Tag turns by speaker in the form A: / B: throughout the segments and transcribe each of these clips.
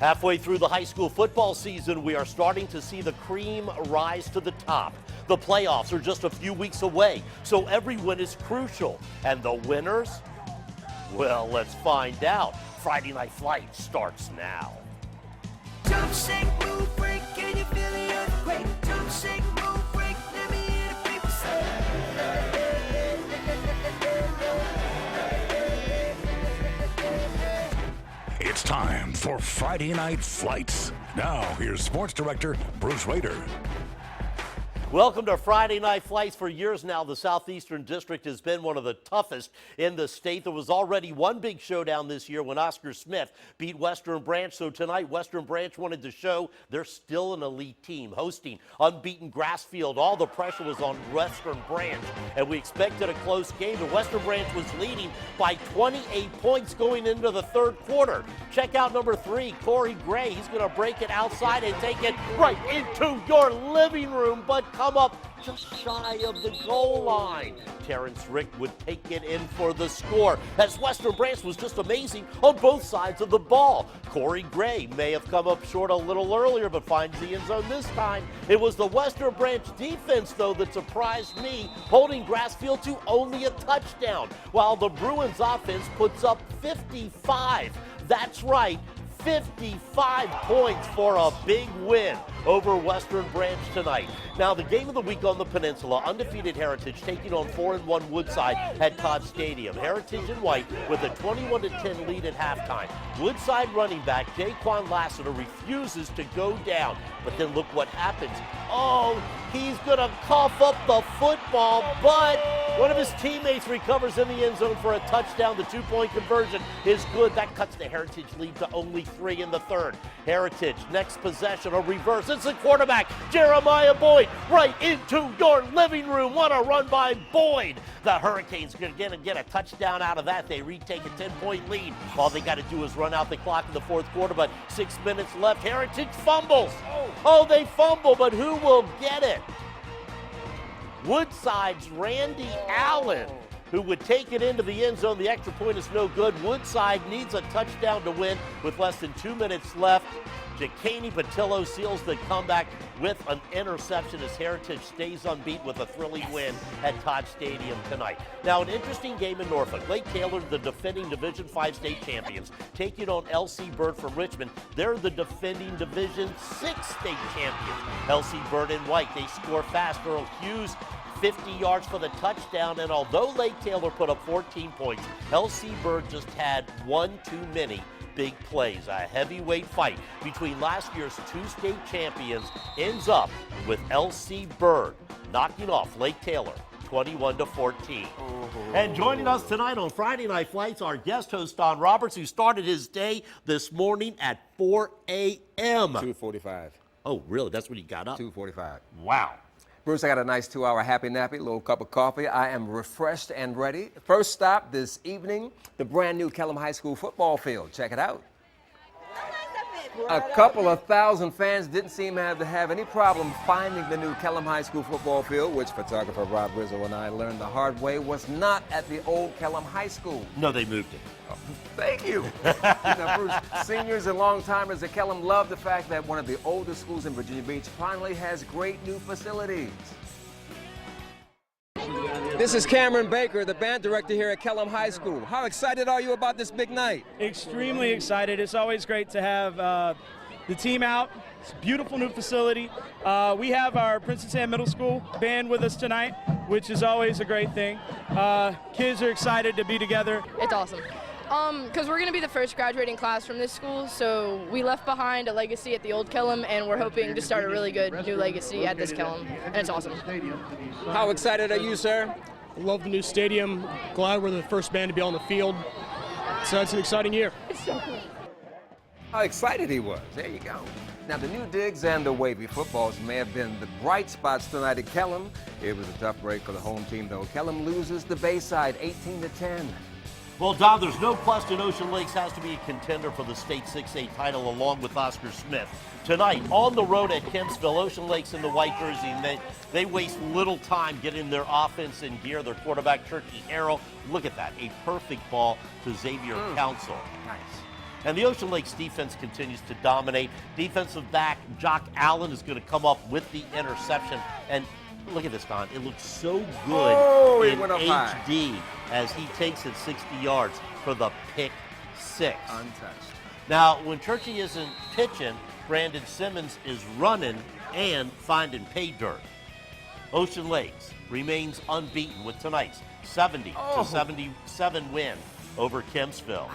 A: Halfway through the high school football season, we are starting to see the cream rise to the top. The playoffs are just a few weeks away, so every win is crucial. And the winners? Well, let's find out. Friday Night Flight starts now.
B: Jump, shake, move, break, can you feel the earthquake? Jump, shake, move, break, let me hear the people say.
C: It's time for Friday Night Flights. Now, here's Sports Director Bruce Rader.
A: Welcome to Friday Night Flights. For years now, the Southeastern District has been one of the toughest in the state. There was already one big showdown this year when Oscar Smith beat Western Branch. So tonight, Western Branch wanted to show they're still an elite team, hosting unbeaten Grassfield. All the pressure was on Western Branch, and we expected a close game. The Western Branch was leading by 28 points going into the third quarter. Check out number 3, Corey Gray. He's going to break it outside and take it right into your living room, but come up just shy of the goal line. Terrence Rick would take it in for the score, as Western Branch was just amazing on both sides of the ball. Corey Gray may have come up short a little earlier, but finds the end zone this time. It was the Western Branch defense, though, that surprised me, holding Grassfield to only a touchdown, while the Bruins offense puts up 55. That's right, 55 points for a big win over Western Branch tonight. Now, the game of the week on the Peninsula, undefeated Heritage taking on 4-1 Woodside at Todd Stadium. Heritage in white with a 21-10 lead at halftime. Woodside running back Jaquan Lassiter refuses to go down, but then look what happens. Oh, he's going to cough up the football, but one of his teammates recovers in the end zone for a touchdown. The 2-point conversion is good. That cuts the Heritage lead to only 3 in the third. Heritage, next possession, a reverse. It's the quarterback, Jeremiah Boyd, right into your living room. What a run by Boyd. The Hurricanes are going to get a touchdown out of that. They retake a 10-point lead. All they got to do is run out the clock in the fourth quarter, but 6 minutes left. Heritage fumbles. Oh, they fumble, but who will get it? Woodside Randy Allen, who would take it into the end zone. The extra point is no good. Woodside needs a touchdown to win with less than 2 minutes left. Jacani Patillo seals the comeback with an interception as Heritage stays unbeaten with a thrilling win at Todd Stadium tonight. Now, an interesting game in Norfolk. Lake Taylor, the defending Division 5 state champions, taking on LC Bird from Richmond. They're the defending Division 6 state champions. LC Bird in white. They score fast. Earl Hughes, 50 yards for the touchdown, and although Lake Taylor put up 14 points, LC Bird just had one too many big plays. A heavyweight fight between last year's 2 state champions ends up with LC Bird knocking off Lake Taylor 21-14. And joining us tonight on Friday Night Flights, our guest host Don Roberts, who started his day this morning at 4 a.m.
D: 2:45.
A: Oh, really? That's when he got up?
D: 2:45.
A: Wow.
D: Bruce, I got a nice 2-hour happy nappy, little cup of coffee. I am refreshed and ready. First stop this evening, the brand new Kellum High School football field. Check it out. A couple of thousand fans didn't seem to have any problem finding the new Kellum High School football field, which photographer Rob Rizzo and I learned the hard way was not at the old Kellum High School.
A: No, they moved it.
D: Oh, thank you. Now, Bruce, seniors and long-timers at Kellum love the fact that one of the oldest schools in Virginia Beach finally has great new facilities. This is Cameron Baker, the band director here at Kellum High School. How excited are you about this big night?
E: Extremely excited. It's always great to have the team out. It's a beautiful new facility. We have our Princess Anne Middle School band with us tonight, which is always a great thing. Kids are excited to be together.
F: It's awesome. Because we're going to be the first graduating class from this school, so we left behind a legacy at the old Kellum, and we're hoping to start a really good new legacy at this Kellum, and it's awesome.
D: How excited are you, sir?
G: Love the new stadium. Glad we're the first band to be on the field. So it's an exciting year.
F: It's so cool.
D: How excited he was. There you go. Now, the new digs and the wavy footballs may have been the bright spots tonight at Kellum. It was a tough break for the home team, though. Kellum loses the Bayside 18-10.
A: Well, Don, there's no question Ocean Lakes has to be a contender for the state 6A title along with Oscar Smith. Tonight, on the road at Kempsville, Ocean Lakes in the white jersey, and they waste little time getting their offense in gear. Their quarterback, Turkey Harrell, look at that, a perfect ball to Xavier Council.
D: Nice.
A: And the Ocean Lakes defense continues to dominate. Defensive back Jock Allen is going to come up with the interception. And look at this, Don. It looks so good
D: he
A: in
D: went up
A: HD as he takes it 60 yards for the pick 6.
D: Untouched.
A: Now, when Churchy isn't pitching, Brandon Simmons is running and finding pay dirt. Ocean Lakes remains unbeaten with tonight's 70-77 win over Kempsville.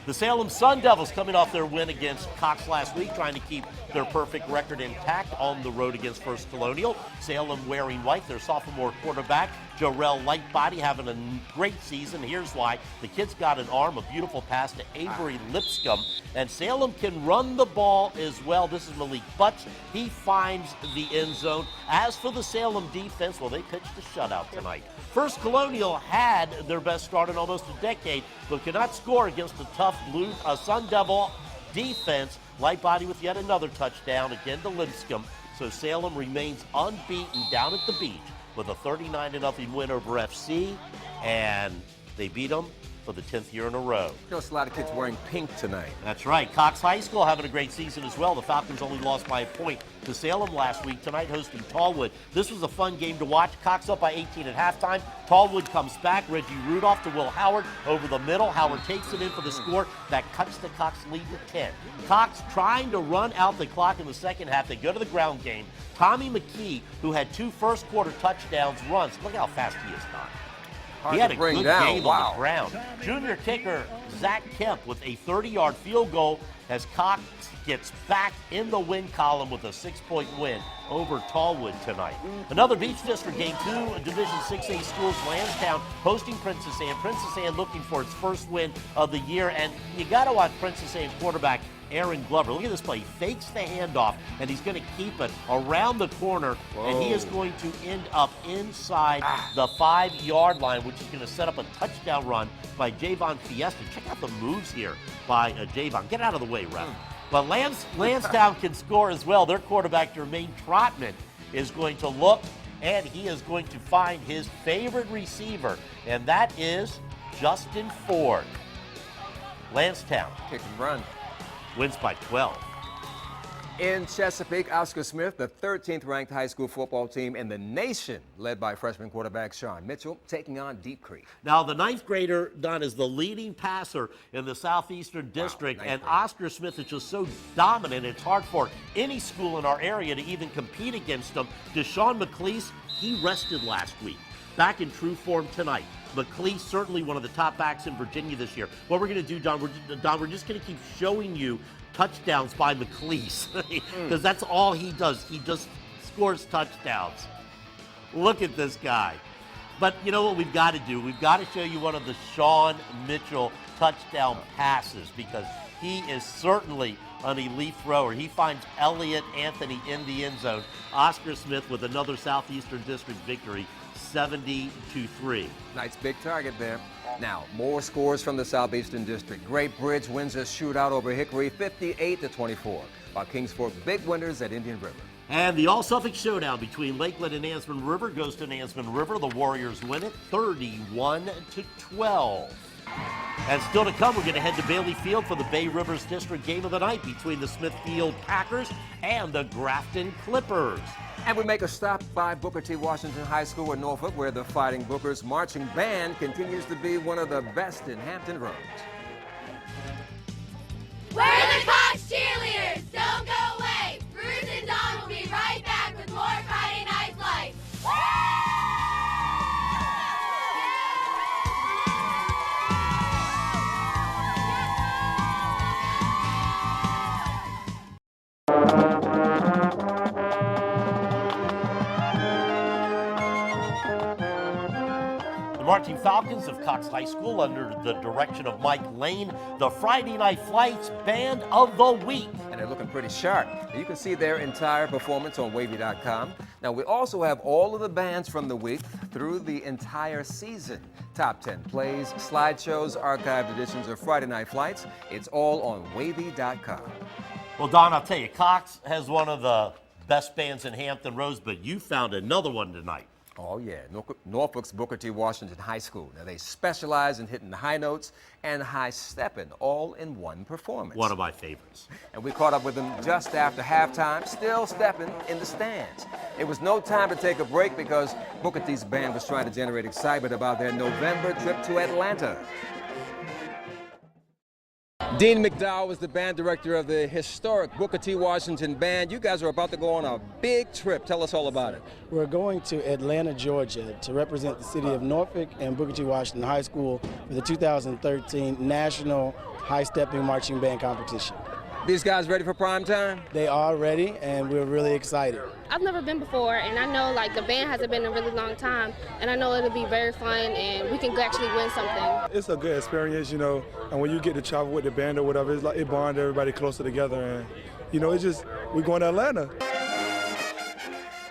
A: The Salem Sundevils coming off their win against Cox last week, trying to keep their perfect record intact on the road against First Colonial. Salem wearing white, their sophomore quarterback, Jarrell Lightbody, having a great season. Here's why. The kid's got an arm, a beautiful pass to Avery Lipscomb, and Salem can run the ball as well. This is Malik Butts. He finds the end zone. As for the Salem defense, well, they pitched a shutout tonight. First Colonial had their best start in almost a decade, but could not score against a tough Sun Devil defense. Lightbody with yet another touchdown, again to Lipscomb. So Salem remains unbeaten down at the beach with a 39-0 win over FC, and they beat them for the 10th year in a row.
D: Notice a lot of kids wearing pink tonight.
A: That's right. Cox High School having a great season as well. The Falcons only lost by a point to Salem last week. Tonight hosting Tallwood. This was a fun game to watch. Cox up by 18 at halftime. Tallwood comes back. Reggie Rudolph to Will Howard over the middle. Howard takes it in for the score. That cuts the Cox lead to 10. Cox trying to run out the clock in the second half. They go to the ground game. Tommy McKee, who had 2 first-quarter touchdowns, runs. Look how fast he is, Don. He had a good game on the ground. Junior kicker Zach Kemp with a 30-yard field goal as Cox gets back in the win column with a 6-point win over Tallwood tonight. Another Beach District game, 2 Division 6A schools, Landstown hosting Princess Anne. Princess Anne looking for its first win of the year, and you got to watch Princess Anne quarterback Aaron Glover. Look at this play. He fakes the handoff, and he's going to keep it around the corner, and he is going to end up inside the 5-yard line, which is going to set up a touchdown run by Javon Fiesta. Check out the moves here by Javon. Get out of the way, ref. But Landstown can score as well. Their quarterback, Jermaine Trotman, is going to look, and he is going to find his favorite receiver, and that is Justin Ford. Landstown
D: Kick and run.
A: wins by 12.
D: In Chesapeake, Oscar Smith, the 13th ranked high school football team in the nation, led by freshman quarterback Sean Mitchell, taking on Deep Creek.
A: Now, the 9th grader, Don, is the leading passer in the Southeastern District, and Oscar Smith is just so dominant, it's hard for any school in our area to even compete against him. Deshaun McLeese, he rested last week. Back in true form tonight. McLeese, certainly one of the top backs in Virginia this year. What we're going to do, Don, we're just going to keep showing you touchdowns by McLeese because that's all he does. He just scores touchdowns. Look at this guy. But you know what we've got to do? We've got to show you one of the Sean Mitchell touchdown passes because he is certainly an elite thrower. He finds Elliott Anthony in the end zone. Oscar Smith with another Southeastern District victory, 70-3.
D: Nice big target there. Now, more scores from the Southeastern District. Great Bridge wins a shootout over Hickory, 58-24, while Kingsport big winners at Indian River.
A: And the All-Suffolk Showdown between Lakeland and Ansman River goes to Ansman River. The Warriors win it 31-12. And still to come, we're going to head to Bailey Field for the Bay Rivers District game of the night between the Smithfield Packers and the Grafton Clippers.
D: And we make a stop by Booker T. Washington High School in Norfolk, where the Fighting Bookers marching band continues to be one of the best in Hampton Roads.
H: We're the Cox cheerleaders! Don't go away! Bruce and Don will be right back with more Friday Night Lights.
A: The Marching Falcons of Cox High School, under the direction of Mike Lane, the Friday Night Flights Band of the Week.
D: And they're looking pretty sharp. You can see their entire performance on wavy.com. Now, we also have all of the bands from the week through the entire season. Top 10 plays, slideshows, archived editions of Friday Night Flights. It's all on wavy.com.
A: Well, Don, I'll tell you, Cox has one of the best bands in Hampton Roads, but you found another one tonight.
D: Oh, yeah. Norfolk's Booker T. Washington High School. Now, they specialize in hitting the high notes and high stepping all in one performance.
A: One of my favorites.
D: And we caught up with them just after halftime, still stepping in the stands. It was no time to take a break because Booker T's band was trying to generate excitement about their November trip to Atlanta. Dean McDowell was the band director of the historic Booker T. Washington Band. You guys are about to go on a big trip. Tell us all about it.
I: We're going to Atlanta, Georgia to represent the city of Norfolk and Booker T. Washington High School for the 2013 National High Stepping Marching Band Competition.
D: These guys ready for prime time?
I: They are ready, and we're really excited.
J: I've never been before, and I know like the band hasn't been in a really long time, and I know it'll be very fun, and we can actually win something.
K: It's a good experience, you know, and when you get to travel with the band or whatever, it's like it bonds everybody closer together, and you know, it's just we're going to Atlanta.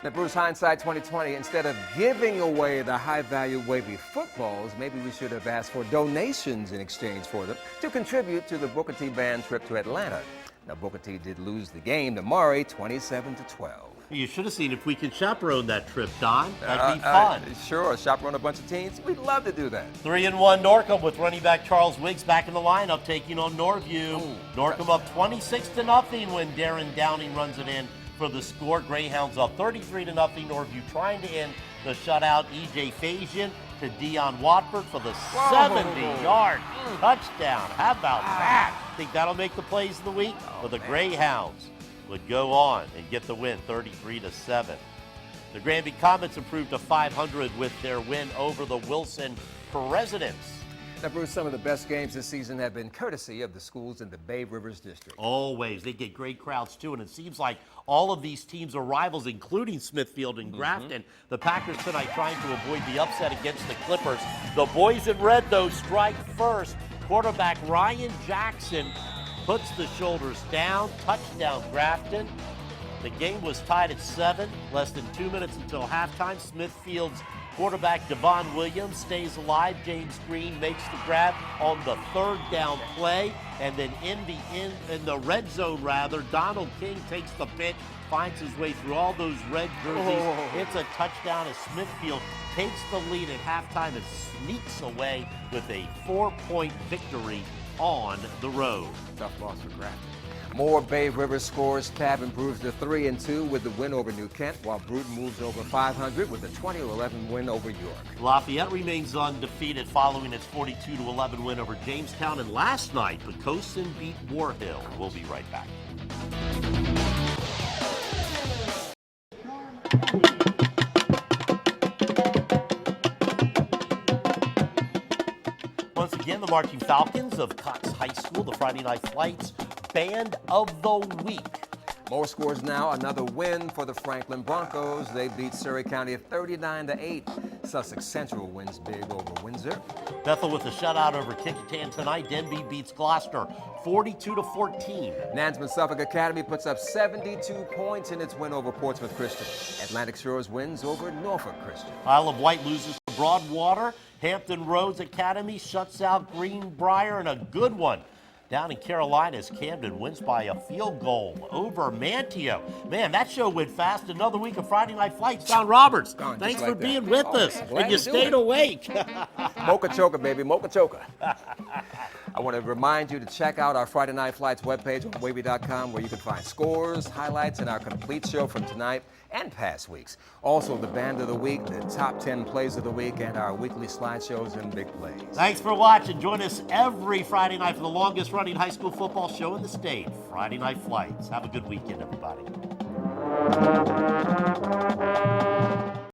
D: Now, Bruce, hindsight 2020, instead of giving away the high-value wavy footballs, maybe we should have asked for donations in exchange for them to contribute to the Booker T Band trip to Atlanta. Now, Booker T did lose the game to Maury, 27-12.
A: You should have seen if we could chaperone that trip, Don. That'd be fun.
D: Sure, chaperone a bunch of teams. We'd love to do that.
A: 3-1 Norcom with running back Charles Wiggs back in the lineup taking on Norview. Norcom up 26-0 when Darren Downing runs it in for the score. Greyhounds up 33-0. Norview trying to end the shutout. E.J. Fajian to Dion Watford for the 70-yard touchdown. How about that? Think that'll make the plays of the week? Well, the Greyhounds would go on and get the win, 33-7. The Granby Comets improved to 500 with their win over the Wilson Presidents.
D: Now, Bruce, some of the best games this season have been courtesy of the schools in the Bay Rivers District.
A: Always. They get great crowds, too, and it seems like all of these teams are rivals, including Smithfield and Grafton. The Packers tonight trying to avoid the upset against the Clippers. The boys in red, though, strike first. Quarterback Ryan Jackson puts the shoulders down. Touchdown, Grafton. The game was tied at 7, less than 2 minutes until halftime. Smithfield's quarterback Devon Williams stays alive. James Green makes the grab on the 3rd down play. And then in the red zone, Donald King takes the pitch, finds his way through all those red jerseys. It's a touchdown as Smithfield takes the lead at halftime and sneaks away with a 4-point victory on the road.
D: Tough loss for Grafton. More Bay River scores. Tab improves to 3-2 with the win over New Kent, while Bruton moves over 500 with a 20-11 win over York.
A: Lafayette remains undefeated following its 42-11 win over Jamestown, and last night, Poquoson beat War Hill. We'll be right back. Once again, the Marching Falcons of Cox High School, the Friday Night Flights Band of the Week.
D: More scores now. Another win for the Franklin Broncos. They beat Surrey County 39-8. Sussex Central wins big over Windsor.
A: Bethel with a shutout over Kickingham tonight. Denby beats Gloucester 42-14.
D: Nansman Suffolk Academy puts up 72 points in its win over Portsmouth Christian. Atlantic Shores wins over Norfolk Christian.
A: Isle of Wight loses to Broadwater. Hampton Roads Academy shuts out Greenbrier, and a good one down in Carolina as Camden wins by a field goal over Manteo. Man, that show went fast. Another week of Friday Night Flights. Don Roberts, thanks for being with us. And you stayed awake.
D: Mocha Choker, baby, Mocha Choker. I want to remind you to check out our Friday Night Flights webpage on wavy.com, where you can find scores, highlights, and our complete show from tonight and past weeks. Also, the Band of the Week, the top 10 plays of the week, and our weekly slideshows and big plays.
A: Thanks for watching. Join us every Friday night for the longest running high school football show in the state, Friday Night Flights. Have a good weekend, everybody.